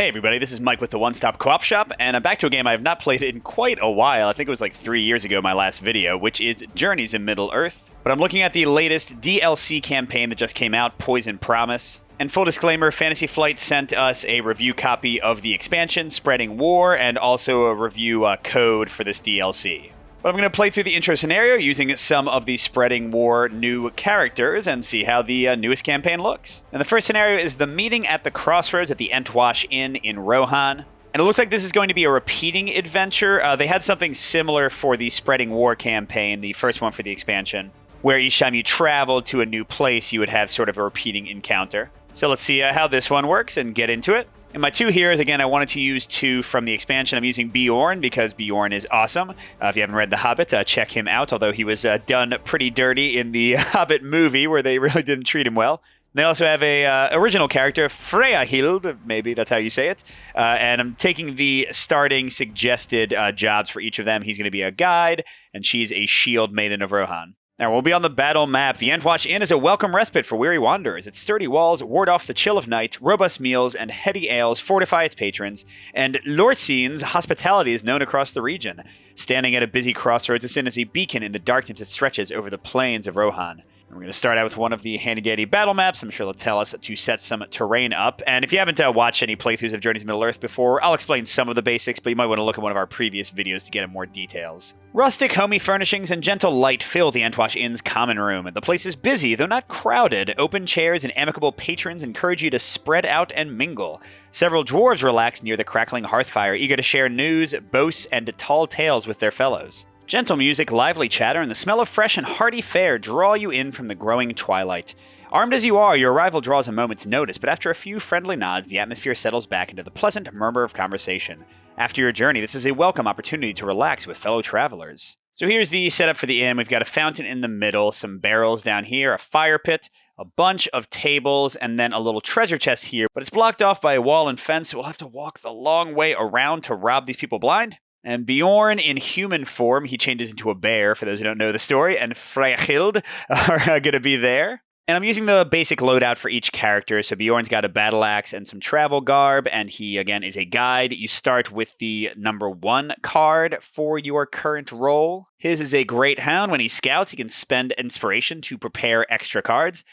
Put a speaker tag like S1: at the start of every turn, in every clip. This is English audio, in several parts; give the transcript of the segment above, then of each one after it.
S1: Hey everybody, this is Mike with the One Stop Co-op Shop, and I'm back to a game I have not played in quite a while. I think it was like 3 years ago, my last video, which is Journeys in Middle-earth. But I'm looking at the latest DLC campaign that just came out, Poison Promise. And full disclaimer, Fantasy Flight sent us a review copy of the expansion, Spreading War, and also a review code for this DLC. But I'm going to play through the intro scenario using some of the Spreading War new characters and see how the newest campaign looks. And the first scenario is the meeting at the crossroads at the Entwash Inn in Rohan. And it looks like this is going to be a repeating adventure. They had something similar for the Spreading War campaign, the first one for the expansion, where each time you traveled to a new place, you would have sort of a repeating encounter. So let's see how this one works and get into it. And my two heroes, again, I wanted to use two from the expansion. I'm using Bjorn because Bjorn is awesome. If you haven't read The Hobbit, check him out, although he was done pretty dirty in the Hobbit movie where they really didn't treat him well. They also have a original character, Freyahild, maybe that's how you say it. And I'm taking the starting suggested jobs for each of them. He's going to be a guide, and she's a shield maiden of Rohan. Now, we'll be on the battle map. The Entwash Inn is a welcome respite for weary wanderers. Its sturdy walls ward off the chill of night, robust meals and heady ales fortify its patrons, and Lorsine's hospitality is known across the region. Standing at a busy crossroads, this inn is a beacon in the darkness that stretches over the plains of Rohan. We're going to start out with one of the handy-dandy battle maps. I'm sure they'll tell us to set some terrain up. And if you haven't watched any playthroughs of Journeys in Middle-earth before, I'll explain some of the basics, but you might want to look at one of our previous videos to get more details. Rustic, homey furnishings and gentle light fill the Entwash Inn's common room. The place is busy, though not crowded. Open chairs and amicable patrons encourage you to spread out and mingle. Several dwarves relax near the crackling hearthfire, eager to share news, boasts, and tall tales with their fellows. Gentle music, lively chatter, and the smell of fresh and hearty fare draw you in from the growing twilight. Armed as you are, your arrival draws a moment's notice, but after a few friendly nods, the atmosphere settles back into the pleasant murmur of conversation. After your journey, this is a welcome opportunity to relax with fellow travelers. So here's the setup for the inn. We've got a fountain in the middle, some barrels down here, a fire pit, a bunch of tables, and then a little treasure chest here, but it's blocked off by a wall and fence, so we'll have to walk the long way around to rob these people blind. And Bjorn, in human form, he changes into a bear, for those who don't know the story, and Freyahild are going to be there. And I'm using the basic loadout for each character. So Bjorn's got a battle axe and some travel garb, and he, again, is a guide. You start with the number 1 card for your current role. His is a Great Hound. When he scouts, he can spend inspiration to prepare extra cards.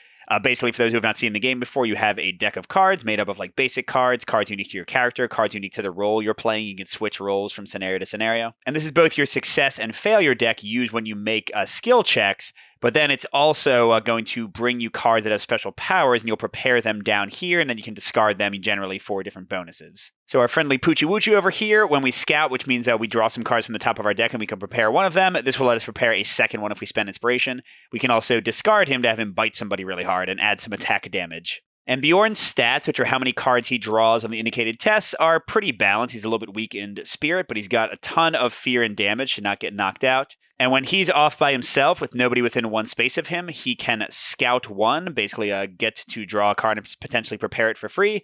S1: Basically, for those who have not seen the game before, you have a deck of cards made up of like basic cards, cards unique to your character, cards unique to the role you're playing. You can switch roles from scenario to scenario. And this is both your success and failure deck used when you make skill checks, but then it's also going to bring you cards that have special powers, and you'll prepare them down here, and then you can discard them generally for different bonuses. So our friendly Poochie Woochie over here, when we scout, which means we draw some cards from the top of our deck and we can prepare one of them, this will let us prepare a second one if we spend inspiration. We can also discard him to have him bite somebody really hard and add some attack damage. And Bjorn's stats, which are how many cards he draws on the indicated tests, are pretty balanced. He's a little bit weak in spirit, but he's got a ton of fear and damage to not get knocked out. And when he's off by himself with nobody within one space of him, he can scout one, basically get to draw a card and potentially prepare it for free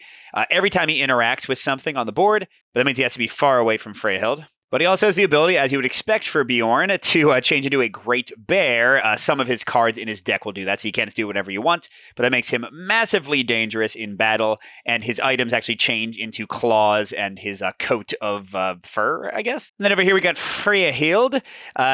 S1: every time he interacts with something on the board. But that means he has to be far away from Freyahild. But he also has the ability, as you would expect for Bjorn, to change into a Great Bear. Some of his cards in his deck will do that, so you can't just do whatever you want. But that makes him massively dangerous in battle, and his items actually change into claws and his coat of fur, I guess. And then over here we got Freyahild.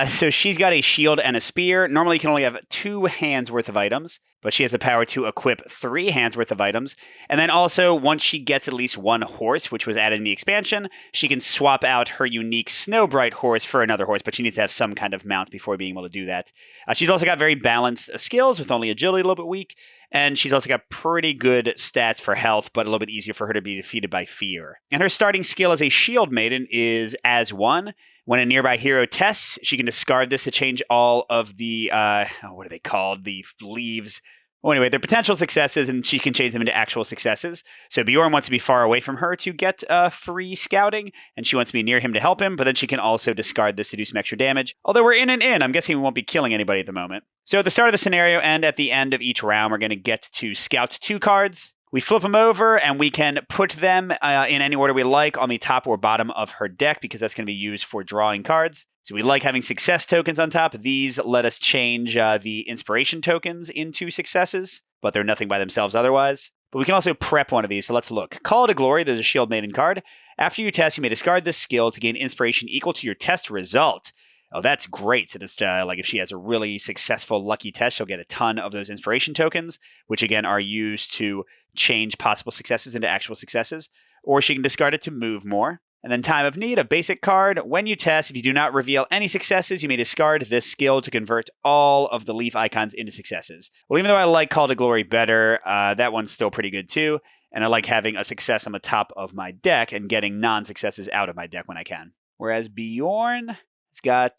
S1: So she's got a shield and a spear. Normally you can only have 2 hands worth of items, but she has the power to equip 3 hands worth of items. And then also, once she gets at least 1 horse, which was added in the expansion, she can swap out her unique Snowbright horse for another horse, but she needs to have some kind of mount before being able to do that. She's also got very balanced skills, with only agility a little bit weak, and she's also got pretty good stats for health, but a little bit easier for her to be defeated by fear. And her starting skill as a shield maiden is as 1. When a nearby hero tests, she can discard this to change all of the, what are they called? The leaves. Well, anyway, they're potential successes, and she can change them into actual successes. So Bjorn wants to be far away from her to get free scouting, and she wants to be near him to help him, but then she can also discard this to do some extra damage. Although we're in an inn, I'm guessing we won't be killing anybody at the moment. So at the start of the scenario and at the end of each round, we're going to get to scout 2 cards. We flip them over, and we can put them in any order we like on the top or bottom of her deck, because that's going to be used for drawing cards. So we like having success tokens on top. These let us change the inspiration tokens into successes, but they're nothing by themselves otherwise. But we can also prep one of these, so let's look. Call to Glory, there's a Shield Maiden card. After you test, you may discard this skill to gain inspiration equal to your test result. Oh, that's great. So just like if she has a really successful lucky test, she'll get a ton of those inspiration tokens, which again are used to change possible successes into actual successes. Or she can discard it to move more. And then Time of Need, a basic card. When you test, if you do not reveal any successes, you may discard this skill to convert all of the leaf icons into successes. Well, even though I like Call to Glory better, that one's still pretty good too. And I like having a success on the top of my deck and getting non-successes out of my deck when I can. Whereas Bjorn has got...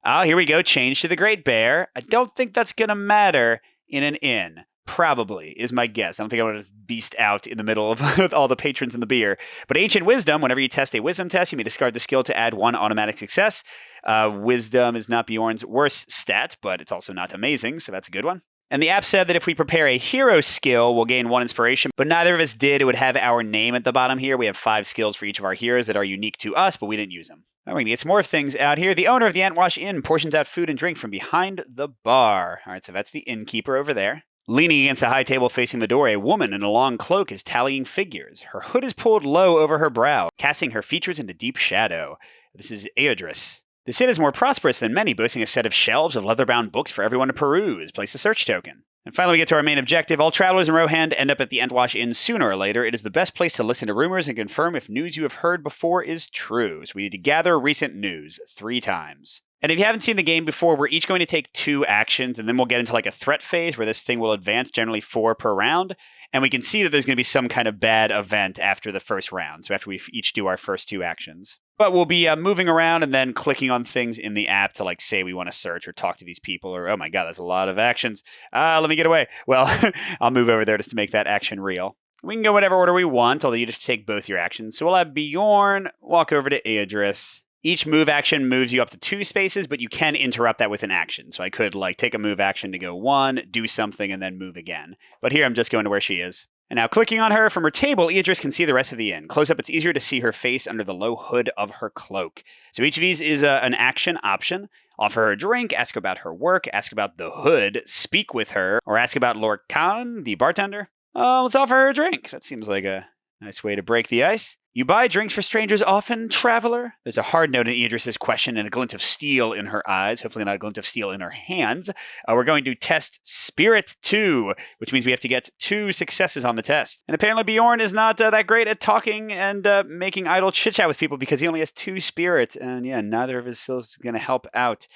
S1: Oh, here we go. Change to the Great Bear. I don't think that's going to matter in an inn. Probably, is my guess. I don't think I want to beast out in the middle of all the patrons and the beer. But Ancient Wisdom, whenever you test a Wisdom test, you may discard the skill to add 1 automatic success. Wisdom is not Bjorn's worst stat, but it's also not amazing, so that's a good one. And the app said that if we prepare a hero skill, we'll gain 1 inspiration, but neither of us did. It would have our name at the bottom here. We have 5 skills for each of our heroes that are unique to us, but we didn't use them. All right, we're going to get some more things out here. The owner of the Antwash Inn portions out food and drink from behind the bar. All right, so that's the innkeeper over there. Leaning against a high table facing the door, a woman in a long cloak is tallying figures. Her hood is pulled low over her brow, casting her features into deep shadow. This is Eodris. The inn is more prosperous than many, boasting a set of shelves of leather-bound books for everyone to peruse. Place a search token. And finally, we get to our main objective. All travelers in Rohand end up at the Antwash Inn sooner or later. It is the best place to listen to rumors and confirm if news you have heard before is true. So we need to gather recent news 3 times. And if you haven't seen the game before, we're each going to take 2 actions, and then we'll get into like a threat phase where this thing will advance, generally 4 per round. And we can see that there's going to be some kind of bad event after the first round, so after we each do our first 2 actions. But we'll be moving around and then clicking on things in the app to like say we want to search or talk to these people, or oh my god, that's a lot of actions. Let me get away. Well, I'll move over there just to make that action real. We can go whatever order we want, although you just take both your actions. So we'll have Bjorn walk over to Eodris. Each move action moves you up to 2 spaces, but you can interrupt that with an action. So I could like take a move action to go 1, do something, and then move again. But here I'm just going to where she is. And now clicking on her from her table, Eodris can see the rest of the inn. Close up, it's easier to see her face under the low hood of her cloak. So each of these is an action option. Offer her a drink, ask about her work, ask about the hood, speak with her, or ask about Lord Khan, the bartender. Let's offer her a drink. That seems like a nice way to break the ice. You buy drinks for strangers often, traveler? There's a hard note in Eodris' question and a glint of steel in her eyes. Hopefully not a glint of steel in her hands. We're going to test Spirit 2, which means we have to get 2 successes on the test. And apparently Bjorn is not that great at talking and making idle chit-chat with people because he only has 2 spirit. And yeah, neither of his skills is going to help out.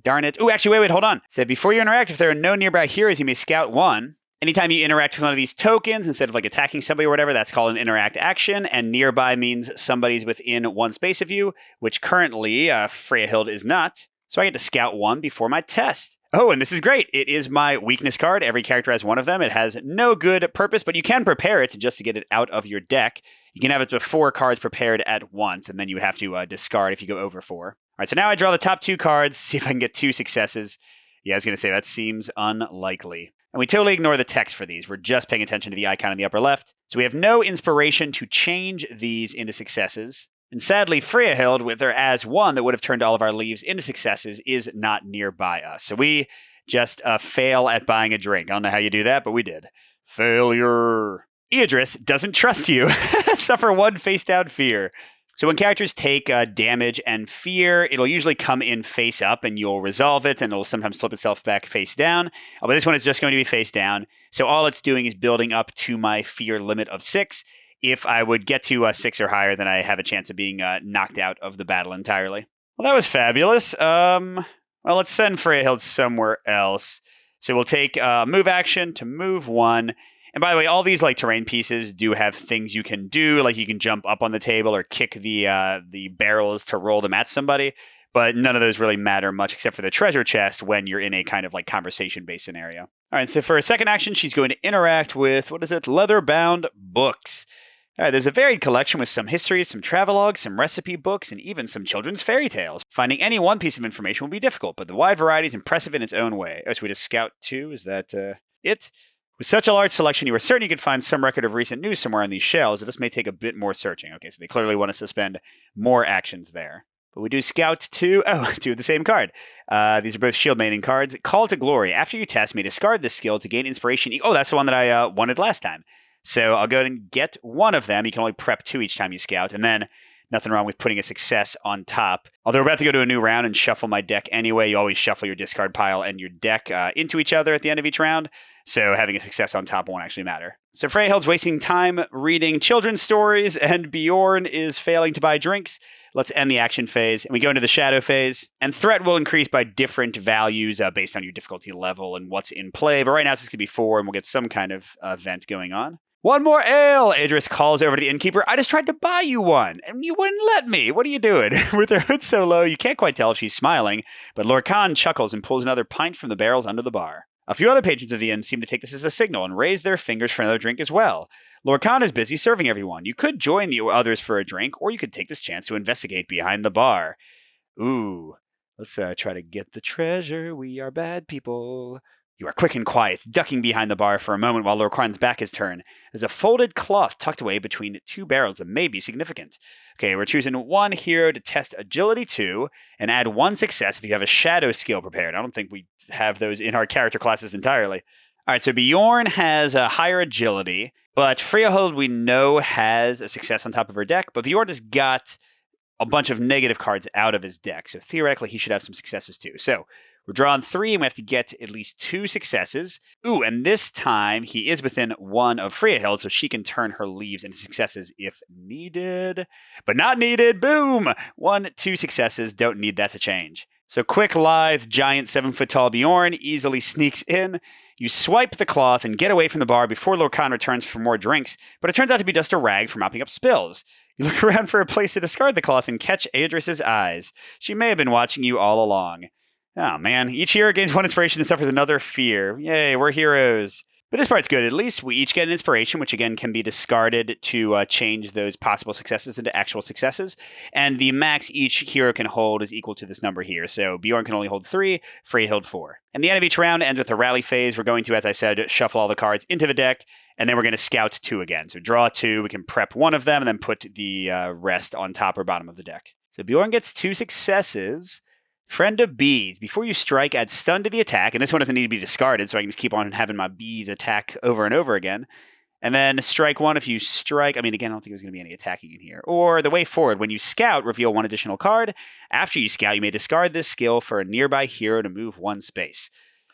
S1: Darn it. Oh, actually, wait, hold on. Said before you interact, if there are no nearby heroes, you may scout 1. Anytime you interact with one of these tokens, instead of like attacking somebody or whatever, that's called an interact action, and nearby means somebody's within 1 space of you, which currently Freyahild is not. So I get to scout 1 before my test. Oh, and this is great. It is my weakness card. Every character has 1 of them. It has no good purpose, but you can prepare it just to get it out of your deck. You can have it with 4 cards prepared at once, and then you would have to discard if you go over 4. All right, so now I draw the top 2 cards, see if I can get 2 successes. Yeah, I was going to say that seems unlikely. And we totally ignore the text for these. We're just paying attention to the icon in the upper left. So we have no inspiration to change these into successes. And sadly, Freyahild, with her as 1 that would have turned all of our leaves into successes, is not nearby us. So we just fail at buying a drink. I don't know how you do that, but we did. Failure. Eodris doesn't trust you. Suffer 1 face-down fear. So when characters take damage and fear, it'll usually come in face up and you'll resolve it and it'll sometimes flip itself back face down. But this one is just going to be face down. So all it's doing is building up to my fear limit of 6. If I would get to 6 or higher, then I have a chance of being knocked out of the battle entirely. Well, that was fabulous. Well, let's send Freyahild somewhere else. So we'll take move action to move 1. And by the way, all these like terrain pieces do have things you can do, like you can jump up on the table or kick the barrels to roll them at somebody. But none of those really matter much except for the treasure chest when you're in a kind of like conversation-based scenario. All right, so for a second action, she's going to interact with, what is it, leather-bound books. All right, there's a varied collection with some histories, some travelogues, some recipe books, and even some children's fairy tales. Finding any one piece of information will be difficult, but the wide variety is impressive in its own way. Oh, so we just scout 2, is that it? With such a large selection, you are certain you could find some record of recent news somewhere on these shelves. This may take a bit more searching. Okay, so they clearly want us to spend more actions there. But we do scout 2. Oh, 2 of the same card. These are both Shield Maiden cards. Call to Glory. After you test, may discard this skill to gain inspiration. Oh, that's the one that I wanted last time. So I'll go ahead and get one of them. You can only prep 2 each time you scout, and then nothing wrong with putting a success on top. Although we're about to go to a new round and shuffle my deck anyway, you always shuffle your discard pile and your deck into each other at the end of each round, so having a success on top won't actually matter. So Freyhild's wasting time reading children's stories, and Bjorn is failing to buy drinks. Let's end the action phase, and we go into the shadow phase. And threat will increase by different values based on your difficulty level and what's in play, but right now it's going to be 4, and we'll get some kind of event going on. One more ale! Idris calls over to the innkeeper. I just tried to buy you one, and you wouldn't let me. What are you doing? With her hood so low, you can't quite tell if she's smiling, but Lord Khan chuckles and pulls another pint from the barrels under the bar. A few other patrons of the inn seem to take this as a signal and raise their fingers for another drink as well. Lord Khan is busy serving everyone. You could join the others for a drink, or you could take this chance to investigate behind the bar. Ooh, let's try to get the treasure. We are bad people. You are quick and quiet, ducking behind the bar for a moment while Lord Khan's back is turned. There's a folded cloth tucked away between 2 barrels that may be significant. Okay, we're choosing 1 hero to test agility 2, and add 1 success if you have a shadow skill prepared. I don't think we have those in our character classes entirely. All right, so Bjorn has a higher agility, but Freyhild we know has a success on top of her deck, but Bjorn has got a bunch of negative cards out of his deck, so theoretically he should have some successes too. So we're drawing 3, and we have to get at least 2 successes. Ooh, and this time he is within 1 of Freyhild, so she can turn her leaves into successes if needed. But not needed. Boom! 1, 2 successes. Don't need that to change. So quick, lithe, giant, 7-foot-tall Bjorn easily sneaks in. You swipe the cloth and get away from the bar before Lord Khan returns for more drinks, but it turns out to be just a rag for mopping up spills. You look around for a place to discard the cloth and catch Adris's eyes. She may have been watching you all along. Oh man, each hero gains 1 inspiration and suffers another fear. Yay, we're heroes. But this part's good. At least we each get an inspiration, which again can be discarded to change those possible successes into actual successes. And the max each hero can hold is equal to this number here. So Bjorn can only hold 3, Freyhild 4. And the end of each round ends with a rally phase. We're going to, as I said, shuffle all the cards into the deck, and then we're going to scout 2 again. So draw 2, we can prep 1 of them, and then put the rest on top or bottom of the deck. So Bjorn gets 2 successes. Friend of bees. Before you strike, add stun to the attack. And this one doesn't need to be discarded, so I can just keep on having my bees attack over and over again. And then strike 1 if you strike. I mean, again, I don't think there's going to be any attacking in here. Or the way forward, when you scout, reveal 1 additional card. After you scout, you may discard this skill for a nearby hero to move 1 space.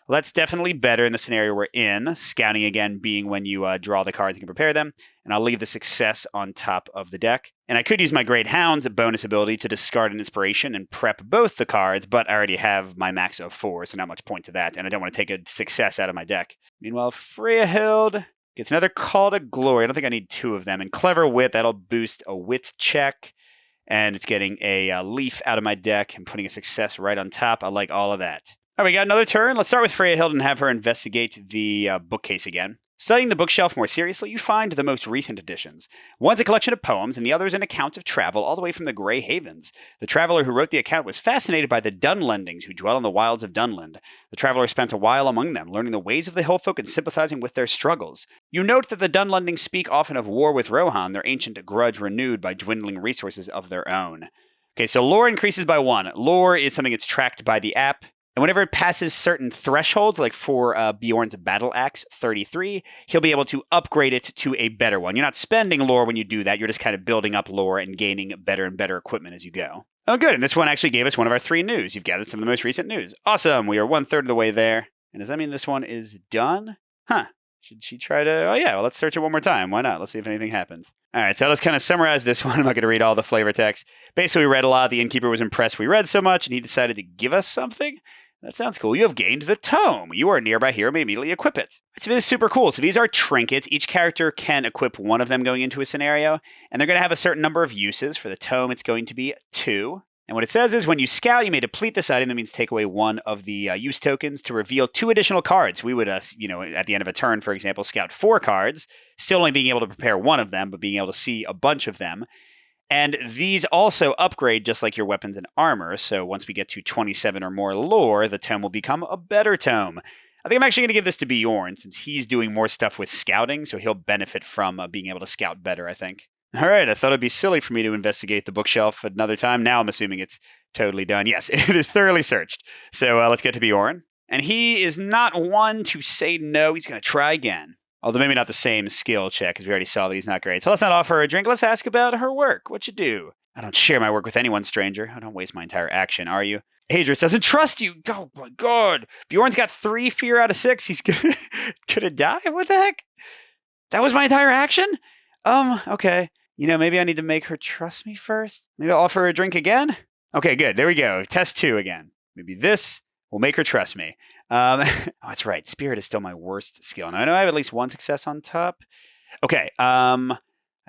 S1: Well, that's definitely better in the scenario we're in. Scouting, again, being when you draw the cards and can prepare them. And I'll leave the success on top of the deck. And I could use my Great Hound's bonus ability to discard an inspiration and prep both the cards, but I already have my max of 4, so not much point to that, and I don't want to take a success out of my deck. Meanwhile, Freyhild gets another Call to Glory. I don't think I need 2 of them. And Clever Wit, that'll boost a wit check. And it's getting a leaf out of my deck and putting a success right on top. I like all of that. All right, we got another turn. Let's start with Freyhild and have her investigate the bookcase again. Studying the bookshelf more seriously, you find the most recent editions. One's a collection of poems, and the other's an account of travel all the way from the Grey Havens. The traveler who wrote the account was fascinated by the Dunlendings who dwell in the wilds of Dunland. The traveler spent a while among them, learning the ways of the hillfolk and sympathizing with their struggles. You note that the Dunlendings speak often of war with Rohan, their ancient grudge renewed by dwindling resources of their own. Okay, so lore increases by 1. Lore is something that's tracked by the app. And whenever it passes certain thresholds, like for Bjorn's Battle Axe 33, he'll be able to upgrade it to a better one. You're not spending lore when you do that. You're just kind of building up lore and gaining better and better equipment as you go. Oh, good. And this one actually gave us one of our 3 news. You've gathered some of the most recent news. Awesome. We are 1/3 of the way there. And does that mean this one is done? Huh. Should she try to... Oh, yeah. Well, let's search it one more time. Why not? Let's see if anything happens. All right. So let's kind of summarize this one. I'm not going to read all the flavor text. Basically, we read a lot. The innkeeper was impressed we read so much, and he decided to give us something. That sounds cool. You have gained the tome. You are a nearby hero, may immediately equip it. So this is super cool. So these are trinkets. Each character can equip 1 of them going into a scenario, and they're going to have a certain number of uses. For the tome, it's going to be 2. And what it says is when you scout, you may deplete this item. That means take away 1 of the use tokens to reveal 2 additional cards. We would, at the end of a turn, for example, scout 4 cards, still only being able to prepare 1 of them, but being able to see a bunch of them. And these also upgrade just like your weapons and armor. So once we get to 27 or more lore, the tome will become a better tome. I think I'm actually going to give this to Bjorn since he's doing more stuff with scouting. So he'll benefit from being able to scout better, I think. All right, I thought it'd be silly for me to investigate the bookshelf another time. Now I'm assuming it's totally done. Yes, it is thoroughly searched. So let's get to Bjorn. And he is not one to say no. He's going to try again. Although maybe not the same skill check, because we already saw that he's not great. So let's not offer her a drink. Let's ask about her work. What you do? I don't share my work with anyone, stranger. I don't waste my entire action, are you? Adris doesn't trust you. Oh my god. Bjorn's got 3 fear out of 6. He's gonna die? What the heck? That was my entire action? Okay. You know, maybe I need to make her trust me first. Maybe I'll offer her a drink again? Okay, good. There we go. Test 2 again. Maybe this will make her trust me. Oh, that's right. Spirit is still my worst skill. Now, I know I have at least 1 success on top. Okay, I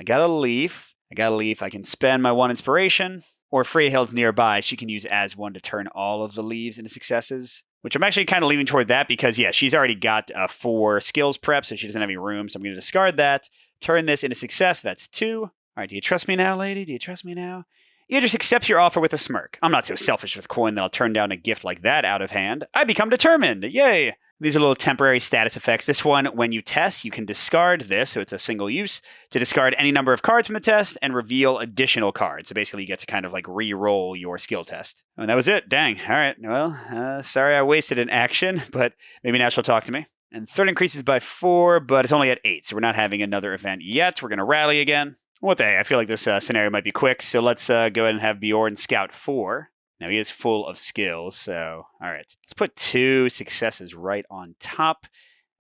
S1: got a leaf. I can spend my 1 inspiration. Or Freyhild's nearby. She can use as 1 to turn all of the leaves into successes. Which I'm actually kind of leaning toward that because, yeah, she's already got 4 skills prep, so she doesn't have any room. So I'm going to discard that. Turn this into success. That's 2. All right, do you trust me now, lady? Do you trust me now? Idris accepts your offer with a smirk. I'm not so selfish with coin that I'll turn down a gift like that out of hand. I become determined. Yay! These are little temporary status effects. This one, when you test, you can discard this, so it's a single use, to discard any number of cards from the test and reveal additional cards. So basically you get to kind of like re-roll your skill test. And that was it. Dang. All right. Well, sorry I wasted an action, but maybe now she'll talk to me. And third increases by 4, but it's only at 8, so we're not having another event yet. We're going to rally again. What the heck? I feel like this scenario might be quick, so let's go ahead and have Bjorn scout 4. Now, he is full of skills, so all right. Let's put 2 successes right on top,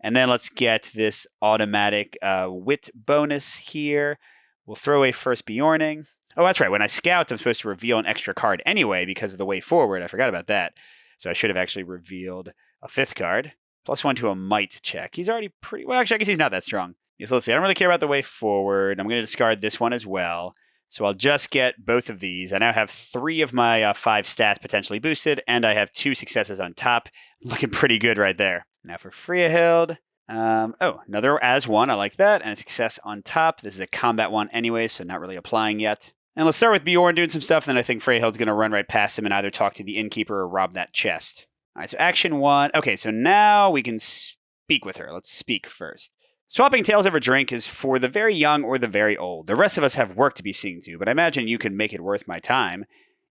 S1: and then let's get this automatic wit bonus here. We'll throw away first Bjorning. Oh, that's right. When I scout, I'm supposed to reveal an extra card anyway because of the way forward. I forgot about that. So I should have actually revealed a 5th card. +1 to a might check. He's already pretty... Well, actually, I guess he's not that strong. So let's see. I don't really care about the way forward. I'm going to discard this one as well. So I'll just get both of these. I now have 3 of my 5 stats potentially boosted, and I have 2 successes on top. Looking pretty good right there. Now for Freyahild. Oh, another as 1. I like that. And a success on top. This is a combat one anyway, so not really applying yet. And let's start with Bjorn doing some stuff, and then I think Freyhild's going to run right past him and either talk to the innkeeper or rob that chest. All right, so action 1. Okay, so now we can speak with her. Let's speak first. Swapping tails over drink is for the very young or the very old. The rest of us have work to be seeing to, but I imagine you can make it worth my time.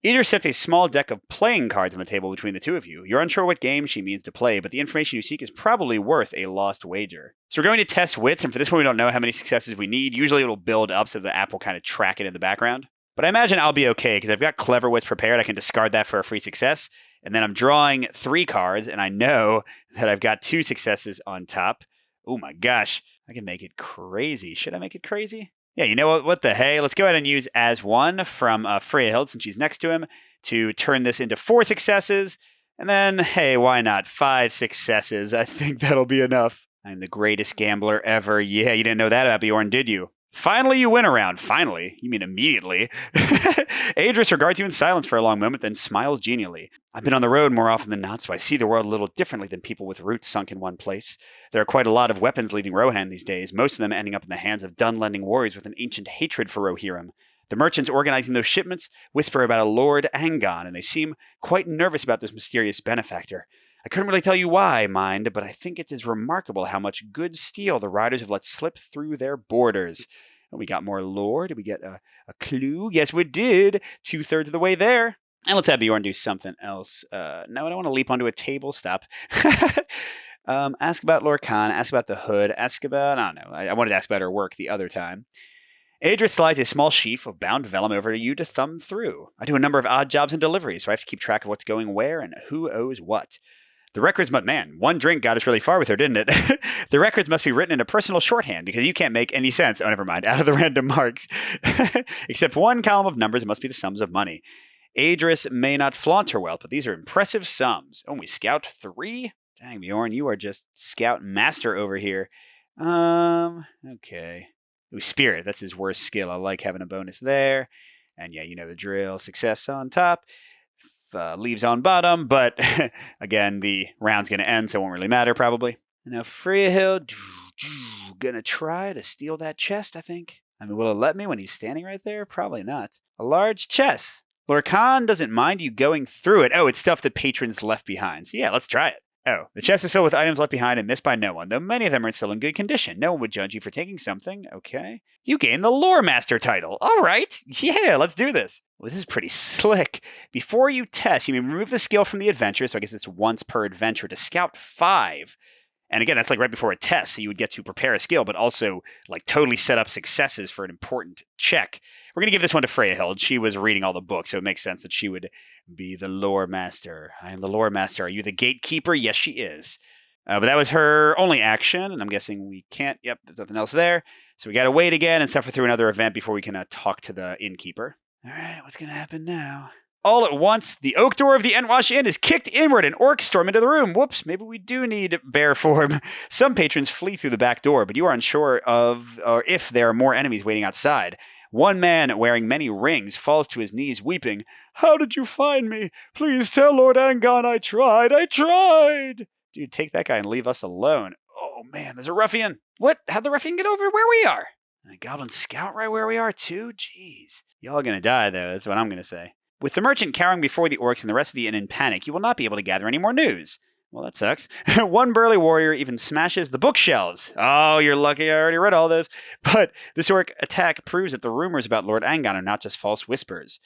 S1: Idris sets a small deck of playing cards on the table between the two of you. You're unsure what game she means to play, but the information you seek is probably worth a lost wager. So we're going to test wits, and for this one we don't know how many successes we need. Usually it'll build up so the app will kind of track it in the background. But I imagine I'll be okay, because I've got clever wits prepared. I can discard that for a free success. And then I'm drawing 3 cards, and I know that I've got 2 successes on top. Oh my gosh. I can make it crazy. Should I make it crazy? Yeah, you know what? What the hey? Let's go ahead and use as 1 from Freyahild, since she's next to him, to turn this into 4 successes. And then, hey, why not? 5 successes. I think that'll be enough. I'm the greatest gambler ever. Yeah, you didn't know that about Bjorn, did you? Finally, you win a round. Finally. You mean immediately. Adris regards you in silence for a long moment, then smiles genially. I've been on the road more often than not, so I see the world a little differently than people with roots sunk in one place. There are quite a lot of weapons leaving Rohan these days, most of them ending up in the hands of Dunlending warriors with an ancient hatred for Rohirrim. The merchants organizing those shipments whisper about a Lord Angon, and they seem quite nervous about this mysterious benefactor. I couldn't really tell you why, mind, but I think it is remarkable how much good steel the riders have let slip through their borders. And we got more lore. Did we get a clue? Yes, we did. 2/3 of the way there. And let's have Bjorn do something else. No, I don't want to leap onto a table. Stop. Ask about Lorcan. Ask about the hood. Ask about... I don't know. I wanted to ask about her work the other time. Adris slides a small sheaf of bound vellum over to you to thumb through. I do a number of odd jobs and deliveries, so I have to keep track of what's going where and who owes what. The records, man, one drink got us really far with her, didn't it? The records must be written in a personal shorthand because you can't make any sense, oh, never mind, out of the random marks. Except one column of numbers must be the sums of money. Adris may not flaunt her wealth, but these are impressive sums. Oh, we scout 3? Dang, Bjorn, you are just scout master over here. Okay. Ooh, spirit, that's his worst skill. I like having a bonus there. And yeah, you know the drill. Success on top. Leaves on bottom, but again, the round's going to end, so it won't really matter, probably. And now Freyahild, gonna try to steal that chest, I think. I mean, will it let me when he's standing right there? Probably not. A large chest. Lorcan doesn't mind you going through it. Oh, it's stuff that patrons left behind. So yeah, let's try it. Oh, the chest is filled with items left behind and missed by no one, though many of them are still in good condition. No one would judge you for taking something. Okay. You gain the Lore Master title. All right. Yeah, let's do this. Well, this is pretty slick. Before you test, you may remove the skill from the adventure, so I guess it's once per adventure, to scout 5. And again, that's like right before a test, so you would get to prepare a skill, but also like totally set up successes for an important check. We're going to give this one to Freyahild. She was reading all the books, so it makes sense that she would be the lore master. I am the lore master. Are you the gatekeeper? Yes, she is. But that was her only action, and I'm guessing we can't. Yep, there's nothing else there. So we got to wait again and suffer through another event before we can talk to the innkeeper. All right, what's going to happen now? All at once, the oak door of the Entwash Inn is kicked inward and orcs storm into the room. Whoops, maybe we do need bear form. Some patrons flee through the back door, but you are unsure of or if there are more enemies waiting outside. One man, wearing many rings, falls to his knees, weeping. How did you find me? Please tell Lord Angon I tried. Dude, take that guy and leave us alone. Oh, man, there's a ruffian. What? How'd the ruffian get over where we are? And a goblin scout right where we are, too? Jeez. Y'all are going to die, though. That's what I'm going to say. With the merchant cowering before the orcs and the rest of the inn in panic, you will not be able to gather any more news. Well, that sucks. One burly warrior even smashes the bookshelves. Oh, you're lucky I already read all those. But this orc attack proves that the rumors about Lord Angon are not just false whispers.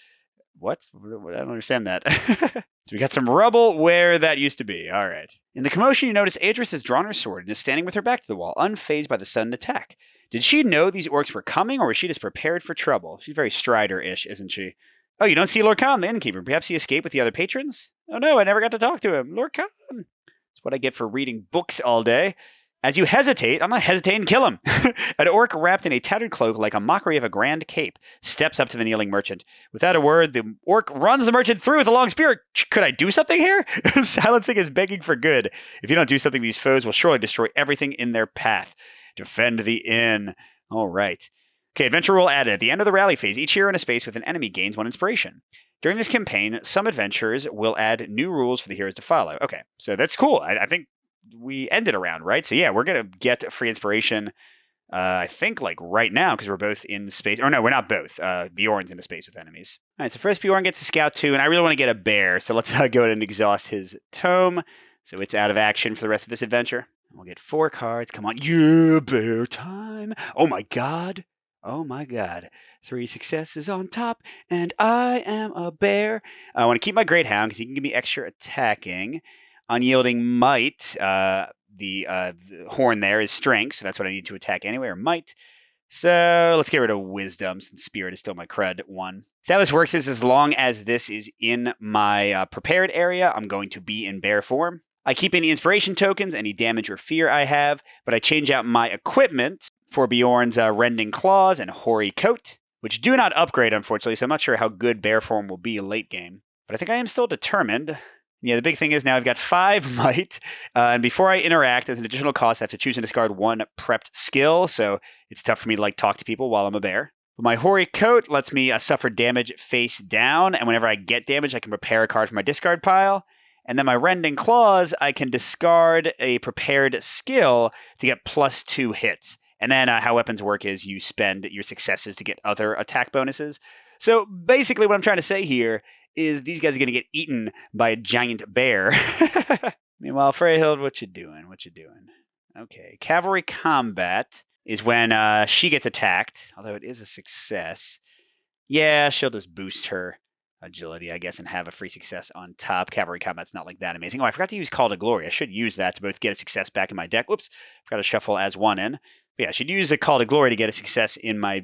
S1: What? I don't understand that. So we got some rubble where that used to be. All right. In the commotion, you notice Adris has drawn her sword and is standing with her back to the wall, unfazed by the sudden attack. Did she know these orcs were coming, or was she just prepared for trouble? She's very Strider-ish, isn't she? Oh, you don't see Lord Khan, the innkeeper. Perhaps he escaped with the other patrons? Oh no, I never got to talk to him. Lord Khan. That's what I get for reading books all day. As you hesitate, I'm not hesitating to kill him. An orc wrapped in a tattered cloak like a mockery of a grand cape steps up to the kneeling merchant. Without a word, the orc runs the merchant through with a long spear. Could I do something here? Silencing is begging for good. If you don't do something, these foes will surely destroy everything in their path. Defend the inn. All right. Okay, adventure rule added. At the end of the rally phase, each hero in a space with an enemy gains 1 inspiration. During this campaign, some adventurers will add new rules for the heroes to follow. Okay, so that's cool. I think we ended around, right? So yeah, we're going to get free inspiration, I think, like right now, because we're both in space. Or no, we're not both. Bjorn's in a space with enemies. All right, so first Bjorn gets a scout 2, and I really want to get a bear, so let's go ahead and exhaust his tome. So it's out of action for the rest of this adventure. We'll get 4 cards. Come on. Yeah, bear time. Oh my god. Oh my god. 3 successes on top, and I am a bear. I want to keep my Great Hound because he can give me extra attacking. Unyielding Might. The horn there is strength, so that's what I need to attack anyway, or might. So let's get rid of Wisdom, since Spirit is still my cred 1. So how this works is as long as this is in my prepared area, I'm going to be in bear form. I keep any inspiration tokens, any damage or fear I have, but I change out my equipment for Bjorn's Rending Claws and Hoary Coat, which do not upgrade, unfortunately, so I'm not sure how good bear form will be late game. But I think I am still determined. Yeah, the big thing is now I've got 5 might, and before I interact, as an additional cost, I have to choose and discard 1 prepped skill, so it's tough for me to like talk to people while I'm a bear. But my Hoary Coat lets me suffer damage face down, and whenever I get damage, I can prepare a card from my discard pile. And then my Rending Claws, I can discard a prepared skill to get +2 hits. And then how weapons work is you spend your successes to get other attack bonuses. So basically what I'm trying to say here is these guys are going to get eaten by a giant bear. Meanwhile, Freyahild, what you doing? What you doing? Okay, cavalry combat is when she gets attacked, although it is a success. Yeah, she'll just boost her agility, I guess, and have a free success on top. Cavalry combat's not like that amazing. Oh, I forgot to use Call to Glory. I should use that to both get a success back in my deck. Whoops, forgot to shuffle as 1 in. But yeah, I should use a Call to Glory to get a success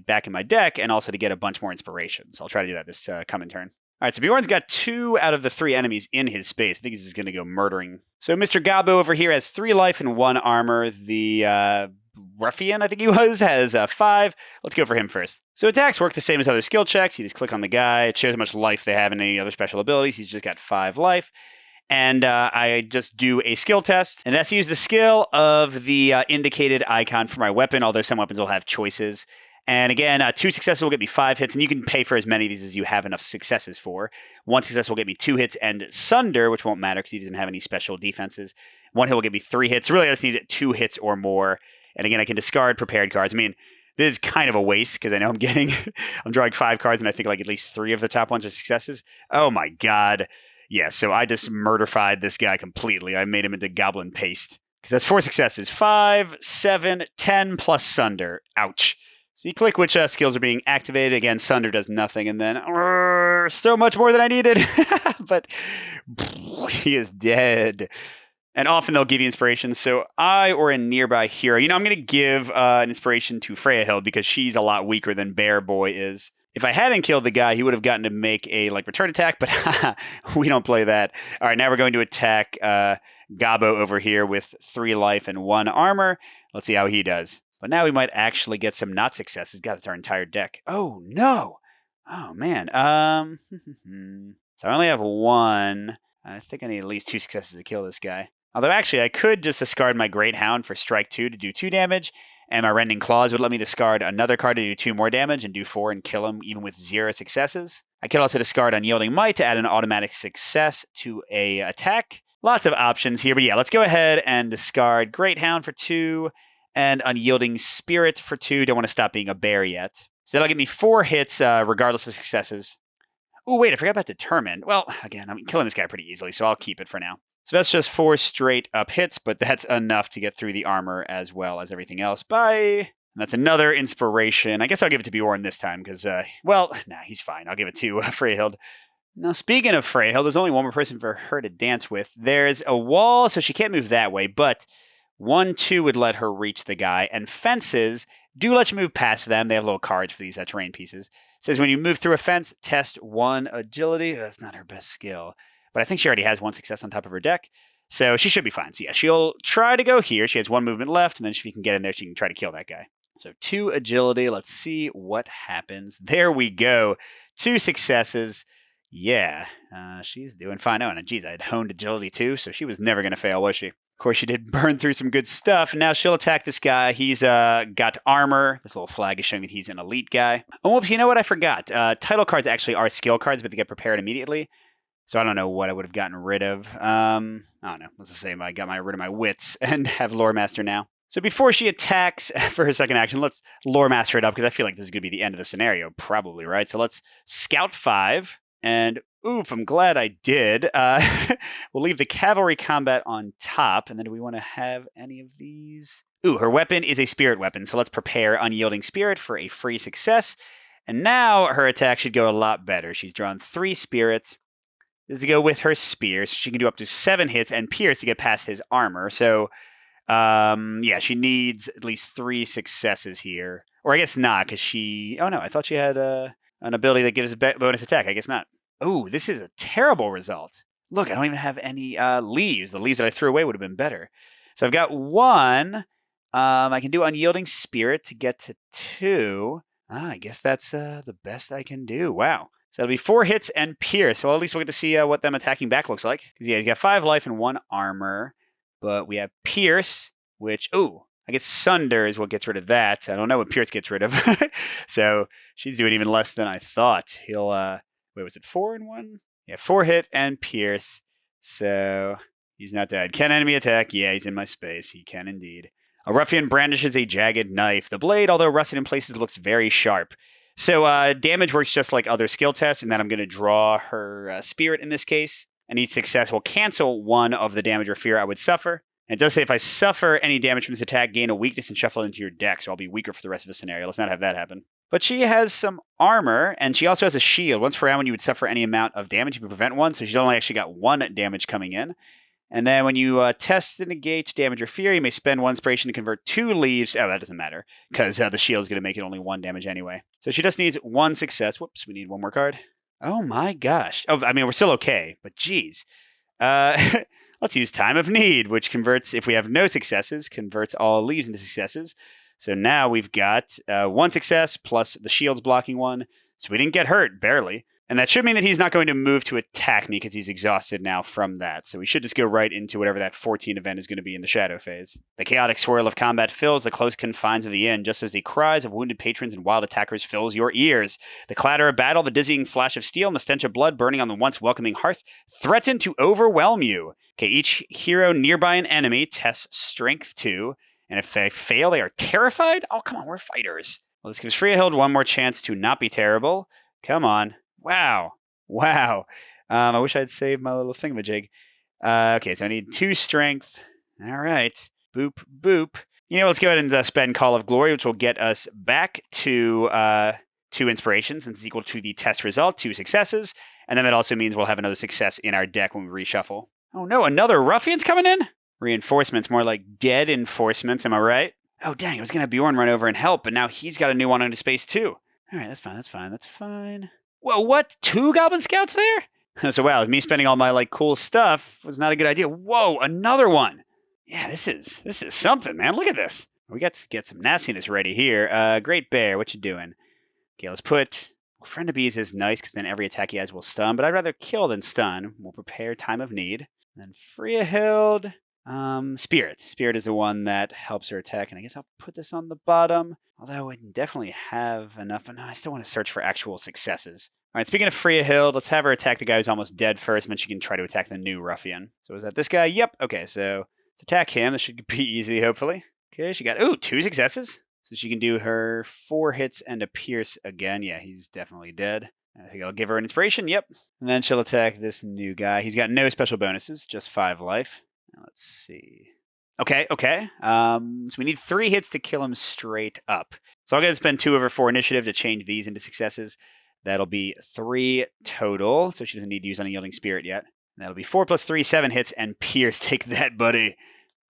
S1: back in my deck, and also to get a bunch more inspiration. So I'll try to do that this coming turn. All right, so Bjorn's got 2 out of the 3 enemies in his space. I think he's just going to go murdering. So Mr. Gabo over here has 3 life and 1 armor. The ruffian, I think he was, has 5. Let's go for him first. So attacks work the same as other skill checks. You just click on the guy. It shows how much life they have and any other special abilities. He's just got 5 life. And I just do a skill test. And that's to use the skill of the indicated icon for my weapon, although some weapons will have choices. And again, 2 successes will get me 5 hits, and you can pay for as many of these as you have enough successes for. 1 success will get me 2 hits and Sunder, which won't matter because he doesn't have any special defenses. 1 hit will get me 3 hits. So really, I just need 2 hits or more. And again, I can discard prepared cards. I mean, this is kind of a waste because I know I'm drawing 5 cards, and I think like at least 3 of the top ones are successes. Oh my god. Yeah, so I just murderfied this guy completely. I made him into goblin paste. Because that's 4 successes. 5, 7, 10 plus Sunder. Ouch. So you click which skills are being activated. Again, Sunder does nothing, and then so much more than I needed. But he is dead. And often they'll give you inspiration. So or a nearby hero. You know, I'm going to give an inspiration to Freya Hill because she's a lot weaker than Bear Boy is. If I hadn't killed the guy, he would have gotten to make a return attack, but we don't play that. All right, now we're going to attack Gabo over here with 3 life and 1 armor. Let's see how he does. But now we might actually get some not successes. God, it's our entire deck. Oh, no. Oh, man. So I only have 1. I think I need at least 2 successes to kill this guy. Although, actually, I could just discard my Great Hound for strike 2 to do 2 damage, and my Rending Claws would let me discard another card to do 2 more damage and do 4 and kill him even with 0 successes. I could also discard Unyielding Might to add an automatic success to a attack. Lots of options here, but yeah, let's go ahead and discard Great Hound for 2 and Unyielding Spirit for 2. Don't want to stop being a bear yet. So that'll give me 4 hits regardless of successes. Oh, wait, I forgot about Determined. Well, again, I'm killing this guy pretty easily, so I'll keep it for now. So that's just 4 straight up hits, but that's enough to get through the armor as well as everything else. Bye! And that's another inspiration. I guess I'll give it to Bjorn this time because, he's fine. I'll give it to Freyhild. Now, speaking of Freyhild, there's only one more person for her to dance with. There's a wall, so she can't move that way, but 1-2 would let her reach the guy, and fences do let you move past them. They have little cards for these terrain pieces. It says when you move through a fence, test 1 agility. That's not her best skill. But I think she already has 1 success on top of her deck, so she should be fine. So yeah, she'll try to go here. She has 1 movement left, and then if she can get in there, she can try to kill that guy. So 2 agility. Let's see what happens. There we go. 2 successes. Yeah, she's doing fine. Oh, and geez, I had honed agility too, so she was never going to fail, was she? Of course, she did burn through some good stuff, and now she'll attack this guy. He's got armor. This little flag is showing that he's an elite guy. Oh, whoops, you know what? I forgot. Title cards actually are skill cards, but they get prepared immediately. So I don't know what I would have gotten rid of. I don't know. Let's just say I got rid of my wits and have Lore Master now. So before she attacks for her second action, let's Lore Master it up because I feel like this is going to be the end of the scenario, probably, right? So let's Scout 5. And oof, I'm glad I did. We'll leave the cavalry combat on top. And then do we want to have any of these? Ooh, her weapon is a spirit weapon. So let's prepare Unyielding Spirit for a free success. And now her attack should go a lot better. She's drawn 3 spirits. This is to go with her spear. So she can do up to 7 hits and pierce to get past his armor. So, yeah, she needs at least 3 successes here. Or I guess not, because she... Oh, no, I thought she had an ability that gives a bonus attack. I guess not. Oh, this is a terrible result. Look, I don't even have any leaves. The leaves that I threw away would have been better. So I've got 1. I can do Unyielding Spirit to get to 2. I guess that's the best I can do. Wow. So it'll be 4 hits and pierce. Well, at least we'll get to see what them attacking back looks like. Yeah, you got 5 life and 1 armor. But we have pierce, which, I guess Sunder is what gets rid of that. I don't know what pierce gets rid of. So she's doing even less than I thought. He'll, wait, was it 4 and 1? Yeah, 4 hit and pierce. So he's not dead. Can enemy attack? Yeah, he's in my space. He can indeed. A ruffian brandishes a jagged knife. The blade, although rusted in places, looks very sharp. So damage works just like other skill tests, and then I'm going to draw her spirit in this case. And each success will cancel 1 of the damage or fear I would suffer. And it does say if I suffer any damage from this attack, gain a weakness and shuffle it into your deck, so I'll be weaker for the rest of the scenario. Let's not have that happen. But she has some armor, and she also has a shield. Once per round, when you would suffer any amount of damage, you would prevent 1, so she's only actually got 1 damage coming in. And then when you test to negate damage or fear, you may spend 1 inspiration to convert 2 leaves. Oh, that doesn't matter, because the shield is going to make it only 1 damage anyway. So she just needs 1 success. Whoops, we need 1 more card. Oh my gosh. Oh, I mean, we're still okay, but geez. Let's use Time of Need, which converts, if we have no successes, converts all leaves into successes. So now we've got 1 success plus the shield's blocking 1. So we didn't get hurt, barely. And that should mean that he's not going to move to attack me because he's exhausted now from that. So we should just go right into whatever that 14 event is going to be in the shadow phase. The chaotic swirl of combat fills the close confines of the inn, just as the cries of wounded patrons and wild attackers fills your ears. The clatter of battle, the dizzying flash of steel, and the stench of blood burning on the once welcoming hearth threaten to overwhelm you. Okay, each hero nearby an enemy tests strength 2, and if they fail, they are terrified? Oh, come on, we're fighters. Well, this gives Freyahild 1 more chance to not be terrible. Come on. Wow. I wish I'd saved my little thingamajig. Okay, so I need 2 strength. All right. Boop, boop. You know, let's go ahead and spend Call of Glory, which will get us back to 2 inspirations, since it's equal to the test result, 2 successes. And then that also means we'll have another success in our deck when we reshuffle. Oh no, another ruffian's coming in? Reinforcements, more like dead enforcements, am I right? Oh, dang, I was going to have Bjorn run over and help, but now he's got a new one on his space, too. All right, that's fine, that's fine, that's fine. Whoa, what? 2 Goblin Scouts there? So, wow, me spending all my, like, cool stuff was not a good idea. Whoa, another one! Yeah, this is something, man. Look at this. We got to get some nastiness ready here. Great Bear, what you doing? Okay, let's put... Friend of Bees is nice, because then every attack he has will stun, but I'd rather kill than stun. We'll prepare Time of Need. And then Freya Hild... Spirit. Spirit is the one that helps her attack, and I guess I'll put this on the bottom. Although I definitely have enough, but no, I still want to search for actual successes. All right, speaking of Freya Hild, let's have her attack the guy who's almost dead first, and then she can try to attack the new ruffian. So is that this guy? Yep. Okay, so let's attack him. This should be easy, hopefully. Okay, she got, 2 successes. So she can do her 4 hits and a pierce again. Yeah, he's definitely dead. I think I'll give her an inspiration. Yep. And then she'll attack this new guy. He's got no special bonuses, just 5 life. Let's see. Okay. So we need 3 hits to kill him straight up. So I'm going to spend 2 of her 4 initiative to change these into successes. That'll be 3 total. So she doesn't need to use Unyielding Spirit yet. That'll be 4 plus 3, 7 hits, and Pierce. Take that, buddy.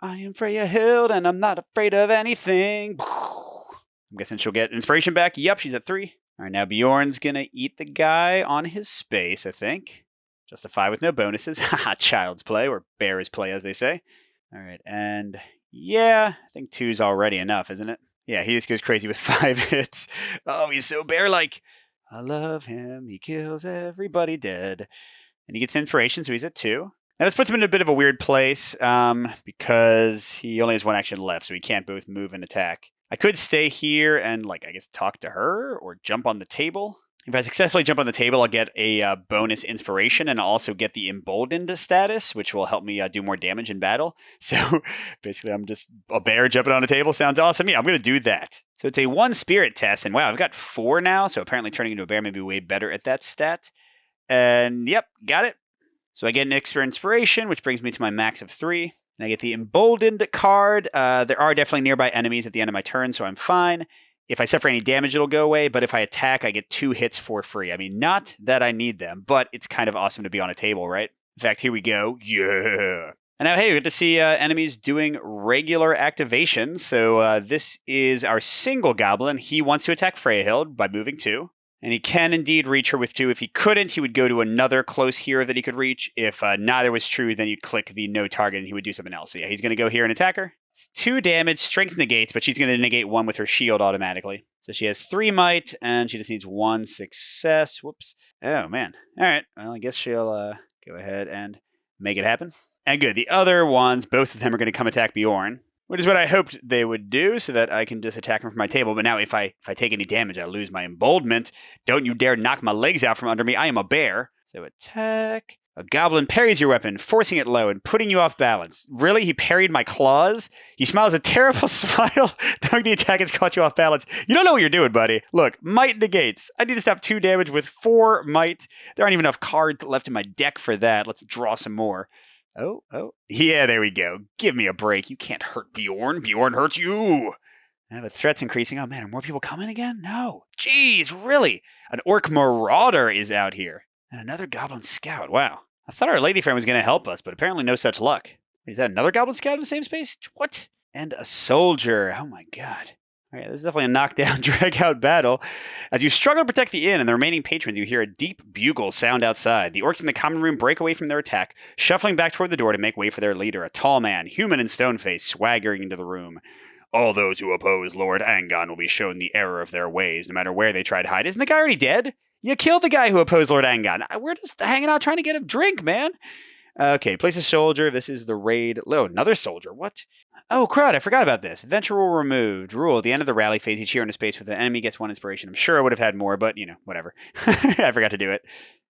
S1: I am Freya Hild, and I'm not afraid of anything. I'm guessing she'll get inspiration back. Yep, she's at 3. All right, now Bjorn's going to eat the guy on his space, I think. Justify with no bonuses. Haha, child's play, or bear's play, as they say. All right, and yeah, I think 2's already enough, isn't it? Yeah, he just goes crazy with 5 hits. Oh, he's so bear-like. I love him. He kills everybody dead. And he gets inspiration, so he's at 2. Now, this puts him in a bit of a weird place because he only has 1 action left, so he can't both move and attack. I could stay here and, I guess talk to her or jump on the table. If I successfully jump on the table, I'll get a bonus inspiration, and I'll also get the emboldened status, which will help me do more damage in battle. So basically, I'm just a bear jumping on a table. Sounds awesome. Yeah, I'm going to do that. So it's a 1 spirit test, and wow, I've got 4 now, so apparently turning into a bear may be way better at that stat. And yep, got it. So I get an extra inspiration, which brings me to my max of 3. And I get the emboldened card. There are definitely nearby enemies at the end of my turn, so I'm fine. If I suffer any damage, it'll go away, but if I attack, I get 2 hits for free. I mean, not that I need them, but it's kind of awesome to be on a table, right? In fact, here we go. Yeah! And now, hey, we get to see enemies doing regular activations. So this is our single goblin. He wants to attack Freya Hild by moving 2. And he can indeed reach her with 2. If he couldn't, he would go to another close hero that he could reach. If neither was true, then you'd click the no target and he would do something else. So yeah, he's going to go here and attack her. It's 2 damage, strength negates, but she's going to negate 1 with her shield automatically. So she has 3 might, and she just needs 1 success. Whoops. Oh, man. All right. Well, I guess she'll go ahead and make it happen. And good. The other ones, both of them are going to come attack Bjorn, which is what I hoped they would do so that I can just attack him from my table. But now if I take any damage, I lose my emboldenment. Don't you dare knock my legs out from under me. I am a bear. So attack. A goblin parries your weapon, forcing it low and putting you off balance. Really? He parried my claws? He smiles a terrible smile, knowing the attack has caught you off balance. You don't know what you're doing, buddy. Look, might negates. I need to stop 2 damage with 4 might. There aren't even enough cards left in my deck for that. Let's draw some more. Oh. Yeah, there we go. Give me a break. You can't hurt Bjorn. Bjorn hurts you. The threat's increasing. Oh, man, are more people coming again? No. Jeez, really? An orc marauder is out here. And another goblin scout. Wow. I thought our lady friend was going to help us, but apparently no such luck. Is that another goblin scout in the same space? What? And a soldier. Oh, my God. All right, this is definitely a knockdown, drag-out battle. As you struggle to protect the inn and the remaining patrons, you hear a deep bugle sound outside. The orcs in the common room break away from their attack, shuffling back toward the door to make way for their leader, a tall man, human and stone-faced, swaggering into the room. All those who oppose Lord Angon will be shown the error of their ways, no matter where they try to hide. Isn't the guy already dead? You killed the guy who opposed Lord Angon. We're just hanging out trying to get a drink, man. Okay, place a soldier. This is the raid. Oh, another soldier. What? Oh, crud, I forgot about this. Adventure rule removed. Rule, at the end of the rally phase, each hero in a space with an enemy gets 1 inspiration. I'm sure I would have had more, but, whatever. I forgot to do it.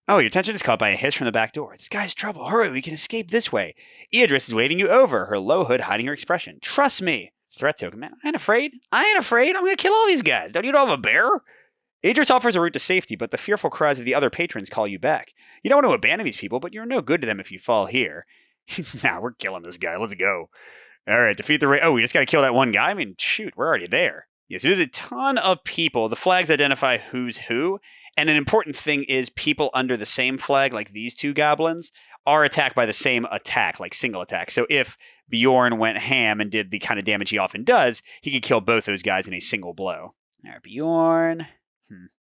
S1: Oh, your attention is caught by a hiss from the back door. This guy's trouble. Hurry, we can escape this way. Idris is waving you over, her low hood hiding her expression. Trust me. Threat token. Man, I ain't afraid. I'm going to kill all these guys. Don't you know I'm a bear? Idris offers a route to safety, but the fearful cries of the other patrons call you back. You don't want to abandon these people, but you're no good to them if you fall here. Nah, we're killing this guy. Let's go. All right, defeat the raid. Oh, we just got to kill that one guy? I mean, shoot, we're already there. Yes, there's a ton of people. The flags identify who's who, and an important thing is people under the same flag, like these 2 goblins, are attacked by the same attack, like single attack. So if Bjorn went ham and did the kind of damage he often does, he could kill both those guys in a single blow. All right, Bjorn.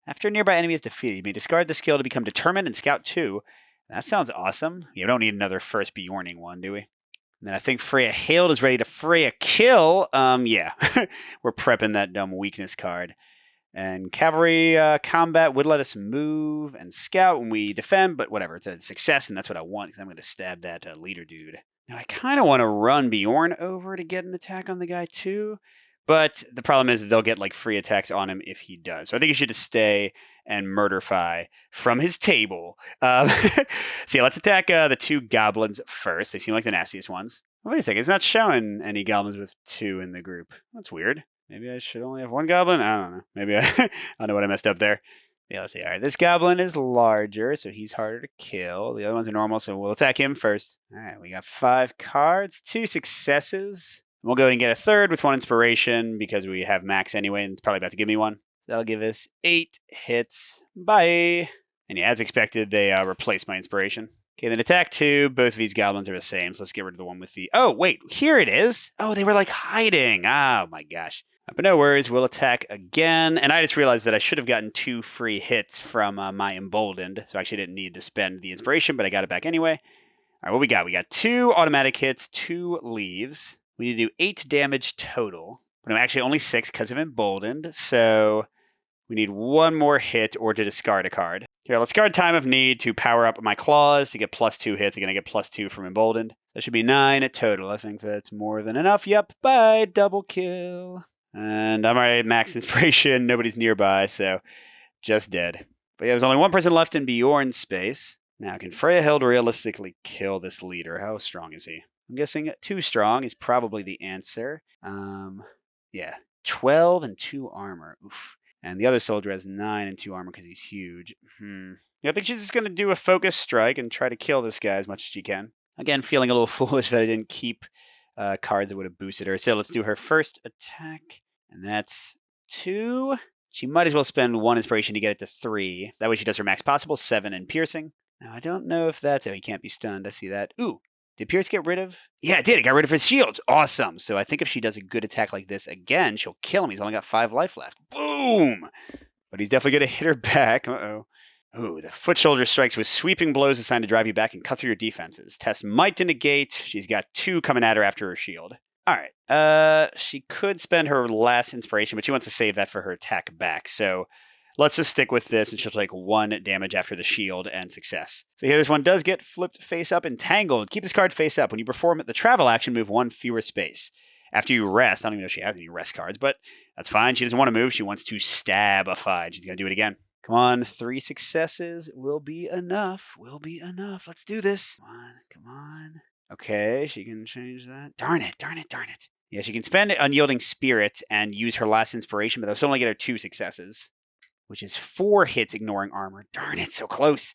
S1: After a nearby enemy is defeated, you may discard the skill to become determined and scout 2. That sounds awesome. You don't need another first Bjorning one, do we? And then I think Freya Hailed is ready to Freya Kill. Yeah. We're prepping that dumb weakness card. And cavalry combat would let us move and scout when we defend, but whatever. It's a success, and that's what I want, because I'm going to stab that leader dude. Now, I kind of want to run Bjorn over to get an attack on the guy, too. But the problem is that they'll get like free attacks on him if he does. So I think he should just stay and murderfy from his table. So yeah, let's attack the 2 goblins first. They seem like the nastiest ones. Oh, wait a second. It's not showing any goblins with 2 in the group. That's weird. Maybe I should only have 1 goblin? I don't know. Maybe I don't know what I messed up there. Yeah, let's see. All right, this goblin is larger, so he's harder to kill. The other ones are normal, so we'll attack him first. All right, we got 5 cards, 2 successes. We'll go ahead and get a third with 1 inspiration because we have max anyway, and it's probably about to give me 1. So that'll give us 8 hits. Bye. And yeah, as expected, they replaced my inspiration. Okay, then attack 2. Both of these goblins are the same, so let's get rid of the one with the... Oh, wait, here it is. Oh, they were like hiding. Oh, my gosh. But no worries, we'll attack again. And I just realized that I should have gotten 2 free hits from my Emboldened, so I actually didn't need to spend the inspiration, but I got it back anyway. All right, what we got? We got 2 automatic hits, 2 leaves. We need to do 8 damage total. But no, actually only 6 because of Emboldened. So we need 1 more hit or to discard a card. Here, let's guard Time of Need to power up my claws to get +2 hits. Again, I get +2 from Emboldened. That should be 9 total. I think that's more than enough. Yep, bye, double kill. And I'm already at max inspiration. Nobody's nearby, so just dead. But yeah, there's only 1 person left in Bjorn's space. Now, can Freya Hild realistically kill this leader? How strong is he? I'm guessing 2 strong is probably the answer. Yeah, 12 and 2 armor. Oof. And the other soldier has 9 and 2 armor because he's huge. Yeah, I think she's just going to do a focus strike and try to kill this guy as much as she can. Again, feeling a little foolish that I didn't keep cards that would have boosted her. So let's do her first attack. And that's 2. She might as well spend 1 inspiration to get it to 3. That way she does her max possible, 7 in piercing. Now, I don't know if that's... Oh, he can't be stunned. I see that. Ooh. Did Pierce get rid of... Yeah, it did. It got rid of his shields. Awesome. So I think if she does a good attack like this again, she'll kill him. He's only got 5 life left. Boom! But he's definitely going to hit her back. Uh-oh. Ooh, the foot shoulder strikes with sweeping blows designed to drive you back and cut through your defenses. Test might to negate. She's got 2 coming at her after her shield. All right. She could spend her last inspiration, but she wants to save that for her attack back. So let's just stick with this, and she'll take 1 damage after the shield and success. So here, this one does get flipped face up, entangled. Keep this card face up. When you perform the travel action, move 1 fewer space. After you rest, I don't even know if she has any rest cards, but that's fine. She doesn't want to move. She wants to stab-ify. She's going to do it again. Come on, 3 successes will be enough. Will be enough. Let's do this. Come on, come on. Okay, she can change that. Darn it, darn it, darn it. Yeah, she can spend Unyielding Spirit and use her last inspiration, but they'll only get her 2 successes, which is 4 hits ignoring armor. Darn it, so close.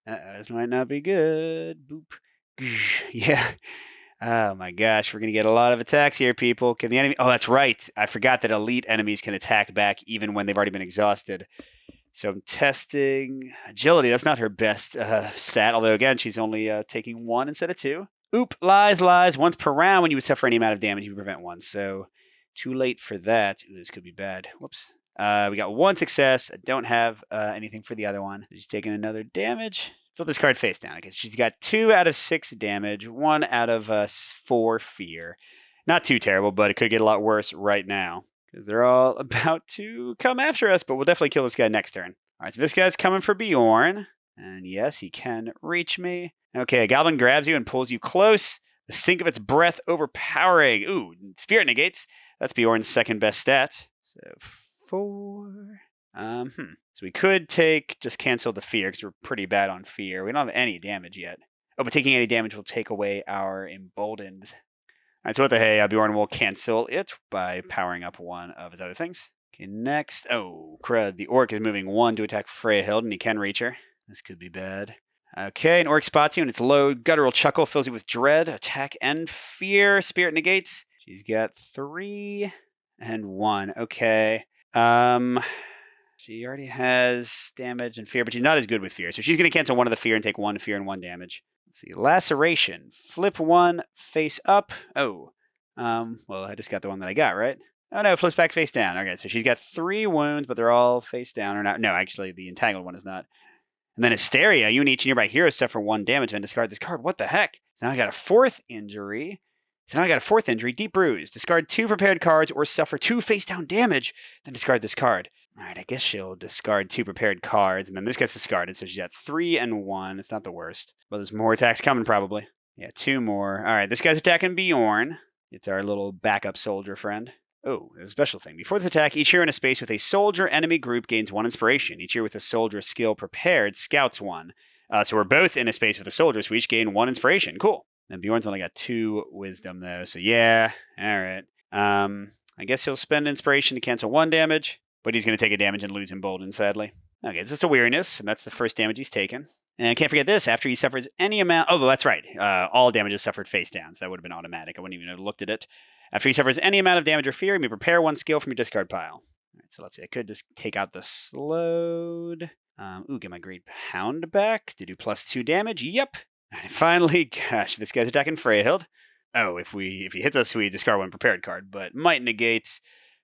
S1: This might not be good. Boop. Yeah. Oh my gosh, we're going to get a lot of attacks here, people. Can the enemy... Oh, that's right. I forgot that elite enemies can attack back even when they've already been exhausted. So I'm testing agility. That's not her best stat, although, again, she's only taking 1 instead of 2. Oop, lies, lies. Once per round, when you would suffer any amount of damage, you prevent 1. So too late for that. Ooh, this could be bad. Whoops. We got 1 success. I don't have anything for the other one. She's taking another damage. Flip this card face down because she's got 2 out of 6 damage, 1 out of 4 fear. Not too terrible, but it could get a lot worse right now because they're all about to come after us, but we'll definitely kill this guy next turn. All right, so this guy's coming for Bjorn. And yes, he can reach me. Okay, a goblin grabs you and pulls you close. The stink of its breath overpowering. Ooh, spirit negates. That's Bjorn's second best stat. So 4. So we could just cancel the fear because we're pretty bad on fear. We don't have any damage yet. Oh, but taking any damage will take away our emboldened. All right, so what the hey, Bjorn will cancel it by powering up 1 of his other things. Okay, next. Oh, crud. The orc is moving 1 to attack Freya Hild, and he can reach her. This could be bad. Okay, an orc spots you, and its low guttural chuckle fills you with dread, attack, and fear. Spirit negates. She's got 3 and 1. Okay. She already has damage and fear, but she's not as good with fear. So she's going to cancel 1 of the fear and take 1 fear and 1 damage. Let's see. Laceration. Flip 1 face up. Oh. Well, I just got the one that I got, right? Oh, no, flips back face down. Okay, so she's got 3 wounds, but they're all face down or not. No, actually, the entangled one is not. And then Hysteria. You and each nearby hero suffer 1 damage and discard this card. What the heck? So now I got a 4th injury. Deep Bruise. Discard 2 prepared cards or suffer 2 face down damage, then discard this card. All right, I guess she'll discard 2 prepared cards, and then this gets discarded, so she's got 3 and 1. It's not the worst. Well, there's more attacks coming, probably. Yeah, 2 more. All right, this guy's attacking Bjorn. It's our little backup soldier friend. Oh, there's a special thing. Before this attack, each hero in a space with a soldier enemy group gains 1 inspiration. Each hero with a soldier skill prepared scouts 1. So we're both in a space with a soldier, so we each gain 1 inspiration. Cool. And Bjorn's only got 2 wisdom, though, so yeah. All right. I guess he'll spend inspiration to cancel 1 damage, but he's going to take a damage and lose emboldened, sadly. Okay, it's just a weariness, and that's the first damage he's taken. And can't forget this, after he suffers any amount... Oh, that's right. All damage is suffered face down, so that would have been automatic. I wouldn't even have looked at it. After he suffers any amount of damage or fear, you may prepare 1 skill from your discard pile. All right, so let's see. I could just take out the slowed. Get my Great Pound back to do +2 damage. Yep. And finally, gosh, this guy's attacking Freyhild. Oh, if he hits us, we discard 1 prepared card, but might negate.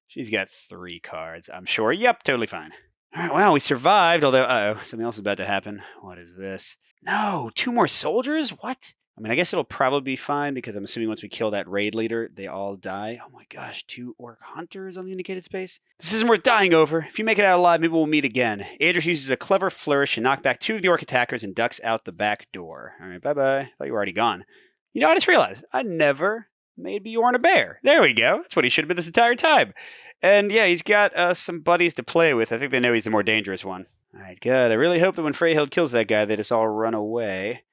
S1: She's got 3 cards, I'm sure. Yep, totally fine. All right, well, we survived, although, something else is about to happen. What is this? No, 2 more soldiers? What? I mean, I guess it'll probably be fine because I'm assuming once we kill that raid leader, they all die. Oh my gosh, 2 orc hunters on the indicated space? This isn't worth dying over. If you make it out alive, maybe we'll meet again. Aedris uses a clever flourish and knock back 2 of the orc attackers and ducks out the back door. All right, bye-bye. Thought you were already gone. You know, I just realized I never made Bjorn a bear. There we go. That's what he should have been this entire time. And yeah, he's got some buddies to play with. I think they know he's the more dangerous one. All right, good. I really hope that when Freyhild kills that guy, they just all run away.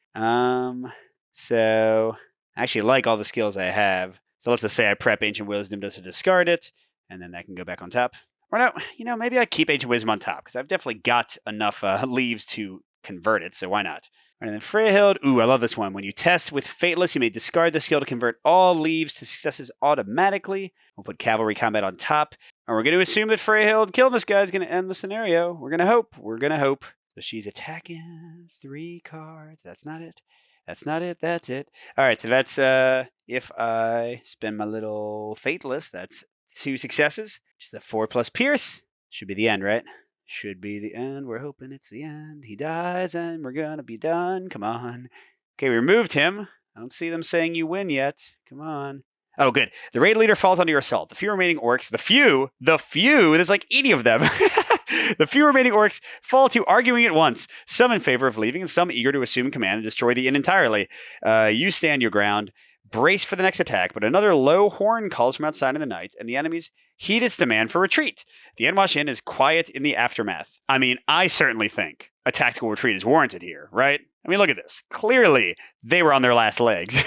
S1: So I actually like all the skills I have. So let's just say I prep Ancient Wisdom just to discard it, and then that can go back on top. Or no, you know, maybe I keep Ancient Wisdom on top, because I've definitely got enough leaves to convert it, so why not? And then Freyhild, ooh, I love this one. When you test with Fateless, you may discard the skill to convert all leaves to successes automatically. We'll put Cavalry Combat on top. And we're going to assume that Freyhild killing this guy is going to end the scenario. We're going to hope. So she's attacking 3 cards. That's not it. That's it. All right, so that's if I spend my little Fateless, that's 2 successes, which is a 4 plus Pierce. Should be the end, right? Should be the end. We're hoping it's the end. He dies and we're gonna be done. Come on. Okay, we removed him. I don't see them saying you win yet. Come on. Oh, good. The raid leader falls under your assault. The few remaining orcs, the few, there's like 80 of them. The few remaining orcs fall to arguing at once, some in favor of leaving and some eager to assume command and destroy the inn entirely. You stand your ground, brace for the next attack, but another low horn calls from outside in the night, and the enemies heed its demand for retreat. The Enwash Inn is quiet in the aftermath. I mean, I certainly think a tactical retreat is warranted here, right? I mean, look at this. Clearly, they were on their last legs.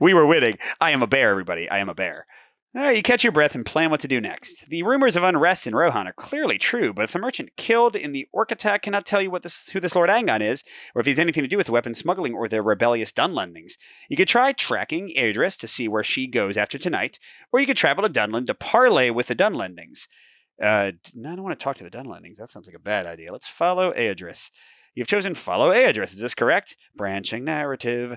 S1: We were winning. I am a bear, everybody. I am a bear. All right, you catch your breath and plan what to do next. The rumors of unrest in Rohan are clearly true, but if the merchant killed in the orc attack cannot tell you who this Lord Angon is, or if he's anything to do with weapon smuggling or the rebellious Dunlendings, you could try tracking Aedris to see where she goes after tonight, or you could travel to Dunland to parley with the Dunlendings. No, I don't want to talk to the Dunlendings. That sounds like a bad idea. Let's follow Aedris. You've chosen follow Aedris, is this correct? Branching narrative.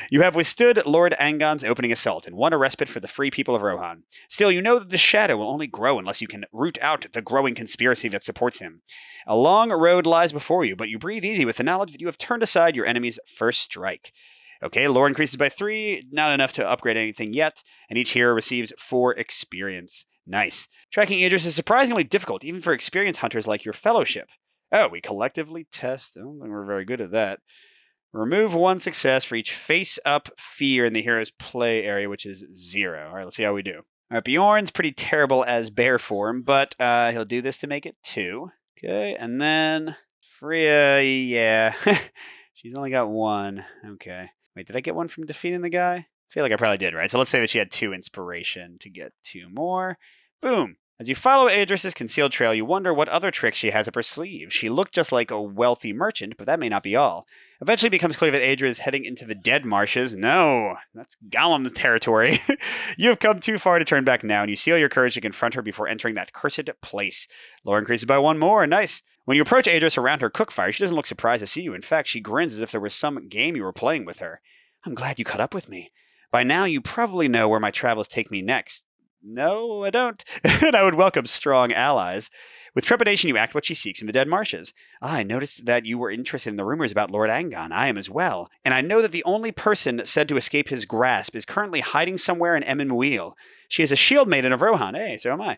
S1: You have withstood Lord Angon's opening assault and won a respite for the free people of Rohan. Still, you know that the shadow will only grow unless you can root out the growing conspiracy that supports him. A long road lies before you, but you breathe easy with the knowledge that you have turned aside your enemy's first strike. Okay, lore increases by 3, not enough to upgrade anything yet, and each hero receives 4 experience. Nice. Tracking Aedris is surprisingly difficult, even for experienced hunters like your fellowship. Oh, we collectively test. I don't think we're very good at that. Remove 1 success for each face-up fear in the hero's play area, which is 0. All right, let's see how we do. All right, Bjorn's pretty terrible as bear form, but he'll do this to make it 2. Okay, and then Freya, yeah. She's only got 1. Okay. Wait, did I get 1 from defeating the guy? I feel like I probably did, right? So let's say that she had 2 inspiration to get 2 more. Boom. As you follow Aedris' concealed trail, you wonder what other tricks she has up her sleeve. She looked just like a wealthy merchant, but that may not be all. Eventually it becomes clear that Aedris is heading into the Dead Marshes. No, that's Gollum's territory. You have come too far to turn back now, and you seal your courage to confront her before entering that cursed place. Lore increases by 1 more. Nice. When you approach Adris around her cook fire, she doesn't look surprised to see you. In fact, she grins as if there was some game you were playing with her. I'm glad you caught up with me. By now, you probably know where my travels take me next. No, I don't. And I would welcome strong allies. With trepidation, you act what she seeks in the dead marshes. I noticed that you were interested in the rumors about Lord Angon. I am as well. And I know that the only person said to escape his grasp is currently hiding somewhere in Emyn Muil. She is a shield maiden of Rohan. Hey, so am I.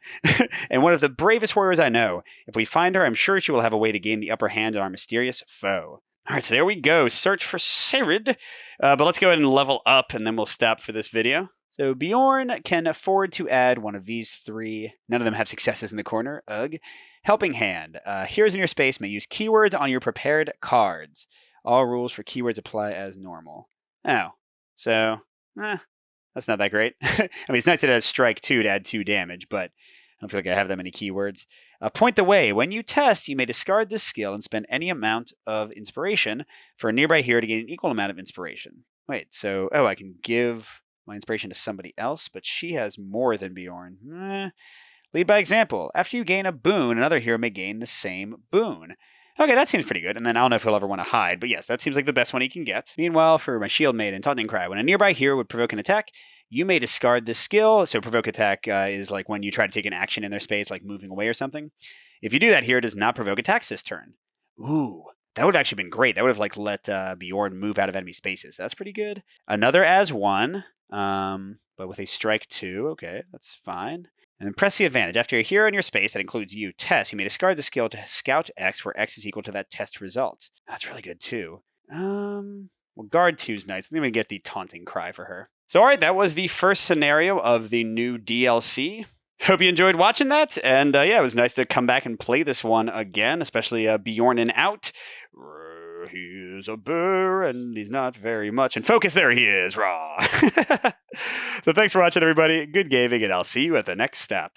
S1: And one of the bravest warriors I know. If we find her, I'm sure she will have a way to gain the upper hand on our mysterious foe. All right, so there we go. Search for Sirid. But let's go ahead and level up, and then we'll stop for this video. So Bjorn can afford to add one of these 3. None of them have successes in the corner. Ugh. Helping Hand. Heroes in your space may use keywords on your prepared cards. All rules for keywords apply as normal. Oh. So, that's not that great. I mean, it's nice that it has Strike 2 to add 2 damage, but I don't feel like I have that many keywords. Point the Way. When you test, you may discard this skill and spend any amount of inspiration for a nearby hero to gain an equal amount of inspiration. Wait, so, I can give my inspiration to somebody else, but she has more than Bjorn. Lead by example. After you gain a boon, another hero may gain the same boon. Okay, that seems pretty good. And then I don't know if he'll ever want to hide, but yes, that seems like the best one he can get. Meanwhile, for my shield maiden, Taunting Cry, when a nearby hero would provoke an attack, you may discard this skill. So provoke attack is like when you try to take an action in their space, like moving away or something. If you do that, hero does not provoke attacks this turn. Ooh. That would have actually been great. That would have like let Bjorn move out of enemy spaces. That's pretty good. Another as 1, but with a strike 2. Okay, that's fine. And then press the advantage. After a hero in your space that includes you test, you may discard the skill to scout X, where X is equal to that test result. That's really good too. Well, guard 2 is nice. Let me get the Taunting Cry for her. So, all right, that was the first scenario of the new DLC. Hope you enjoyed watching that, and yeah, it was nice to come back and play this one again, especially Bjorn and out. He's a burr, and he's not very much. And focus, there he is, raw. So thanks for watching, everybody. Good gaming, and I'll see you at the next step.